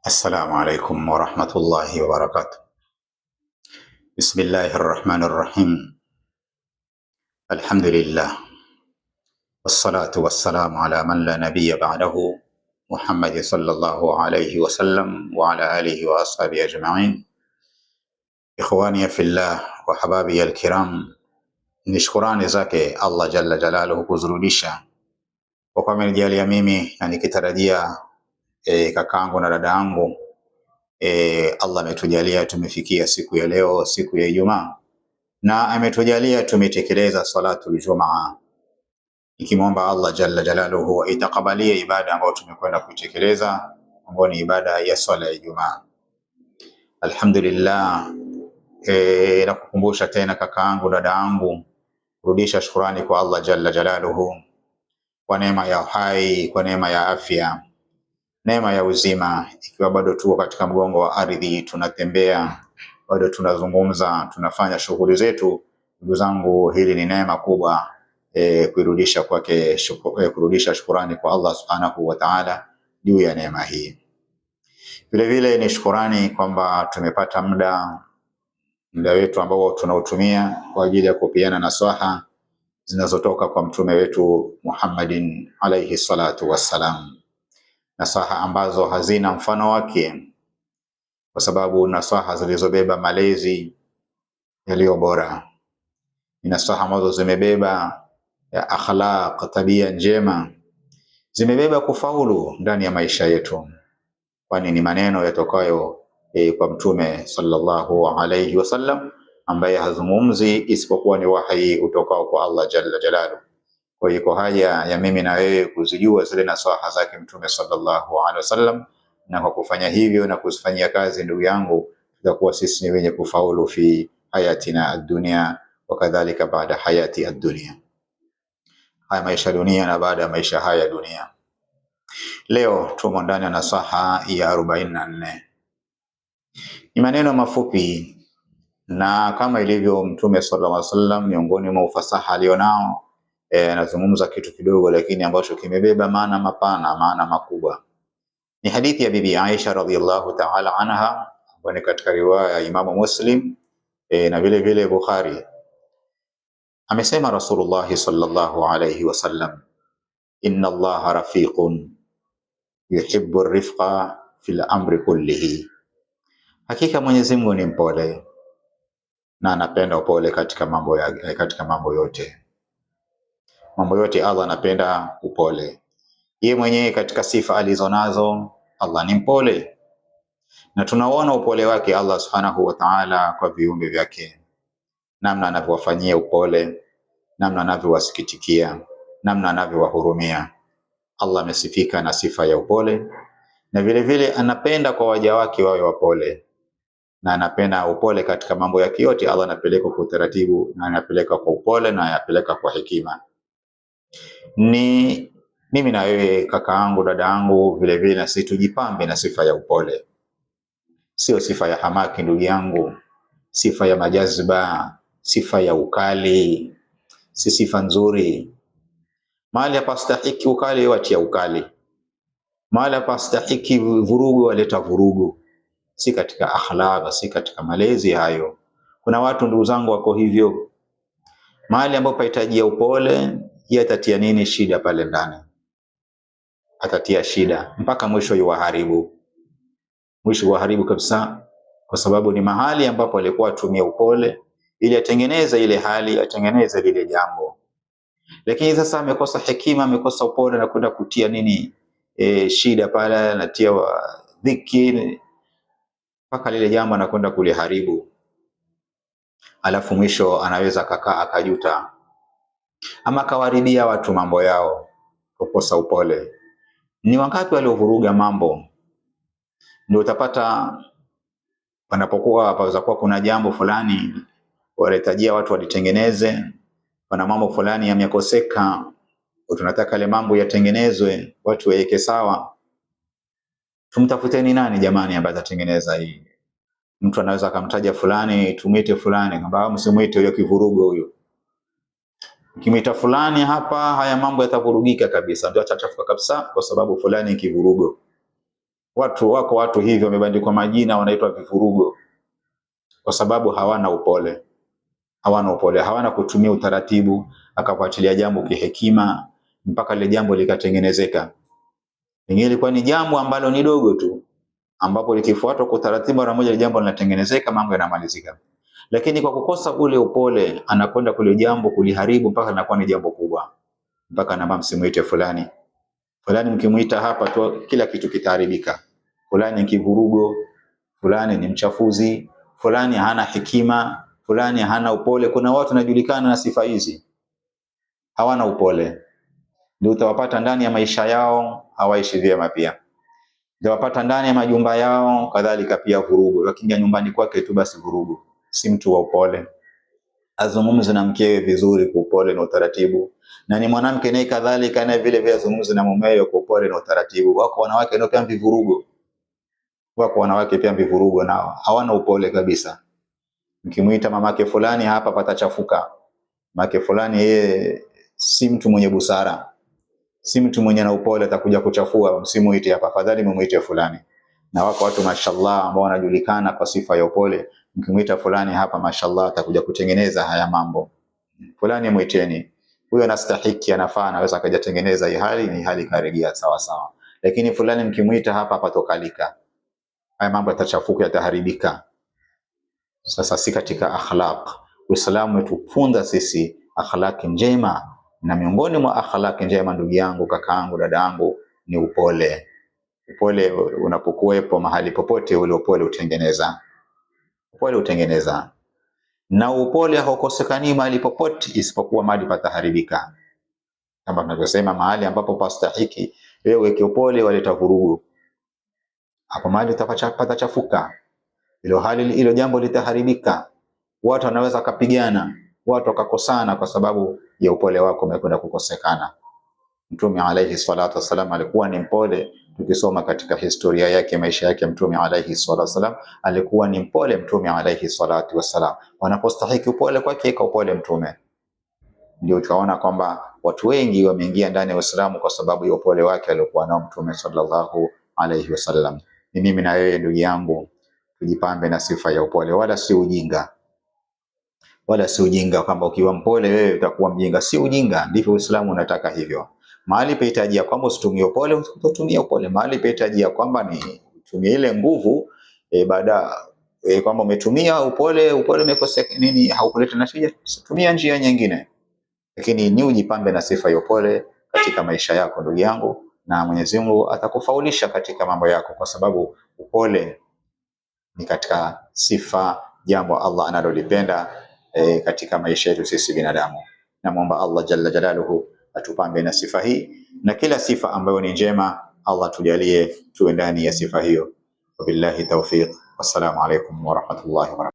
السلام عليكم ورحمة الله وبركاته. بسم الله الرحمن الرحيم. الحمد لله والصلاة والسلام على من لا نبي بعده محمد صلى الله عليه وسلم وعلى آله وأصحابه أجمعين. إخواني في الله وحبابي الكرام, ni shukrani zake Allah jalla jalaluhu kuzurudisha kwa kuwa amenijalia mimi na nikitarajia kakaangu na dada yangu. Allah ametujalia tumefikia siku ya leo, siku ya Ijumaa, na ametujalia tumetekeleza salatul Jumaa, nikimwomba Allah jalla jalaluhu itakabalie ibada ambayo tumekwenda kuitekeleza, ambayo ni ibada ya swala ya Ijumaa. Alhamdulillah. Na kukumbusha tena kakaangu, dada yangu, kurudisha shukrani kwa Allah jalla jalaluhu kwa neema ya uhai, kwa neema ya afya, neema ya uzima, ikiwa bado tuko katika mgongo wa ardhi, tunatembea, bado tunazungumza, tunafanya shughuli zetu. Ndugu zangu, hili ni neema kubwa kurudisha kwake, kurudisha shukrani kwa Allah subhanahu wa ta'ala juu ya neema hii. Vile vile ni shukrani kwamba tumepata muda wetu ambao tunautumia kwa ajili ya kupeana nasaha zinazotoka kwa mtume wetu Muhammadin alayhi salatu wassalam, nasaha ambazo hazina mfano wake, kwa sababu nasaha zilizobeba malezi yaliyo bora, ni nasaha ambazo zimebeba ya akhlaq, tabia njema, zimebeba kufaulu ndani ya maisha yetu, kwani ni maneno yatokayo kwa mtume sallallahu alayhi wasallam, ambaye hazungumzi isipokuwa ni wahi utokao kwa Allah jalla jalaluhu. Kwa hiyo haja ya mimi na wewe kuzijua zile nasaha zake mtume sallallahu alaihi wasallam, na kwa kufanya hivyo na kuzifanyia kazi, ndugu yangu, tutakuwa sisi ni wenye kufaulu fi hayatina ad-dunya wa kadhalika baada hayati ad-dunya, haya maisha dunia na baada ya maisha haya dunia. Leo tumo ndani ya nasaha ya 44. Ni maneno mafupi, na kama ilivyo mtume sallallahu alaihi wasallam, miongoni mwa ufasaha alionao, anazungumza kitu kidogo lakini ambacho kimebeba maana mapana, maana makubwa. Ni hadithi ya bibi Aisha radhiyallahu ta'ala anha, ambayo katika riwaya ya Imam Muslim na vile vile Bukhari. Amesema Rasulullah sallallahu alayhi wasallam, inna Allaha rafiqun yuhibbu ar-rifqa fil amri kullihi, hakika Mwenyezi Mungu ni mpole na anapenda upole katika mambo yote. Mambo yote Allah anapenda upole. Yeye mwenyewe katika sifa alizonazo Allah ni mpole, na tunaona upole wake Allah subhanahu wa ta'ala kwa viumbe vyake, namna anavyowafanyia upole, namna anavyowasikitikia, namna anavyowahurumia. Allah amesifika na sifa ya upole, na vile vile anapenda kwa waja wake wawe wapole, na anapenda upole katika mambo yake yote. Allah anapeleka kwa utaratibu, na anapeleka kwa upole, na anapeleka kwa hekima. Ni mimi na wewe kakaangu, dada yangu, vile vile na sisi tujipambe na sifa ya upole, sio sifa ya hamaki ndugu yangu, sifa ya majazba, sifa ya ukali, si sifa nzuri. Mahali hapastahiki ukali watia ukali, mahali hapastahiki vurugu waleta vurugu. Si katika akhlaq, si katika malezi hayo. Kuna watu ndugu zangu wako hivyo, mahali ambapo pahitajia upole, yatatia nini shida pale ndani, atatia shida mpaka mwisho yuwaharibu, mwisho waharibu kabisa, kwa sababu ni mahali ambapo alikuwa atumia upole ili atengeneze ile hali, atengeneze lile jambo. Lakini sasa amekosa hekima, amekosa upole, na kwenda kutia nini shida pale, anatia dhiki mpaka lile jambo anakwenda kuliharibu. Alafu mwisho anaweza kakaa akajuta, ama kawaribia watu mambo yao kukosa upole. Ni wangapi waliovuruga mambo? Ndio utapata wanapokuwa paweza kuwa kuna jambo fulani walitajia watu walitengeneze, wana mambo fulani yamekoseka, tunataka ile mambo yatengenezwe, watu waweke sawa. Tumtafuteni nani jamani ambaye atatengeneza hii? Mtu anaweza akamtaja fulani, tumwite fulani, kwamba msimuite huyo kivurugo huyo. Kimwita fulani hapa, haya mambo yatavurugika kabisa, ndio atachafuka kabisa, kwa sababu fulani kivurugo. Watu hivyo wamebandikwa majina, wanaitwa vivurugo kwa sababu hawana upole. Hawana kutumia utaratibu, akafuatilia jambo kihekima mpaka ile jambo likatengenezeka. Pengine ilikuwa ni jambo ambalo ni dogo tu, ambapo likifuatwa kwa utaratibu mara moja jambo linatengenezeka, mambo yanamalizika. Lakini kwa kukosa ule upole, anakwenda kule jambo kuliharibu mpaka linakuwa ni jambo kubwa. Mpaka na msimuite fulani. Fulani mkimuita hapa tu kila kitu kitaharibika. Fulani ni kivurugo, fulani ni mchafuzi, fulani hana hekima, fulani hana upole. Kuna watu wanajulikana na sifa hizi, hawana upole. Ndio utawapata ndani ya maisha yao hawaishi vyema pia. Ndio utawapata ndani ya majumba yao kadhalika pia vurugu. Lakini nyumbani kwake tu basi vurugu. Si mtu wa upole. Azungumze na mkewe vizuri kwa upole na utaratibu. Na ni mwanamke naye kadhalika na vile vile azungumze na mumewe kwa upole na utaratibu. Wako wanawake ndio pia vivurugo. Wako wanawake pia vivurugo nao. Hawana upole kabisa. Mkimuita mamake fulani hapa patachafuka. Mamake fulani yeye si mtu mwenye busara. Si mtu mwenye na upole, atakuja kuchafua. Msimuite hapa, afadhali mumuite fulani. Na wako watu mashallah ambao wanajulikana kwa sifa ya upole. Mkimuita fulani hapa mashallah atakuja kutengeneza haya mambo. Fulani muiteni. Huyo anastahiki, anafaa, anaweza akajatengeneza hii hali, ni hali karejea sawa sawa. Lakini fulani mkimuita hapa patokalika. Haya mambo yatachafuka, yataharibika. Sasa si katika akhlaq. Uislamu umetufunza sisi akhlaq njema, na miongoni mwa akhlaq njema, ndugu yangu, kakaangu, dadangu, ni upole. Upole unapokuwepo mahali popote, ule upole utengeneza. Upole utengeneza. Na upole haukosekani mahali popote isipokuwa mahali pataharibika. Kama tunavyosema, mahali ambapo pastahiki wewe weke upole, waleta vurugu, hapo mahali patachafuka. Hilo jambo litaharibika. Watu wanaweza kupigana, watu wakakosana kwa sababu ya upole wako umekwenda kukosekana. Mtume alayhi salatu wasalam alikuwa ni mpole. Tukisoma katika historia yake, maisha yake, Mtume alayhi salatu wasalam alikuwa ni mpole. Mtume alayhi salatu wasalam wanapostahiki upole kwake, kwa upole Mtume. Ndio tukaona kwamba watu wengi wameingia ndani ya Uislamu kwa sababu ya upole wake aliokuwa nao Mtume sallallahu alayhi wasallam. Ni mimi na wewe ndugu yangu, tujipambe na sifa ya upole, wala si ujinga. Wala si ujinga kwamba ukiwa mpole wewe utakuwa mjinga. Si ujinga, ndivyo Uislamu unataka hivyo. Mahali pahitajia kwamba usitumie upole, usitumie upole. Mahali pahitajia kwamba ni utumie ile nguvu kwamba umetumia upole umekosa nini, haukuleta natija, tumia njia nyingine. Lakini ni ujipambe na sifa ya upole katika maisha yako ndugu yangu, na Mwenyezi Mungu atakufaulisha katika mambo yako, kwa sababu upole ni katika sifa, jambo Allah analolipenda katika maisha yetu sisi binadamu. Namuomba Allah jalla jalaluhu atupambe na sifa hii, na kila sifa ambayo ni njema Allah tujalie tuwe ndani ya sifa hiyo. Wabillahi tawfiq. Wassalamu alaykum wa rahmatullahi wa barakatuh.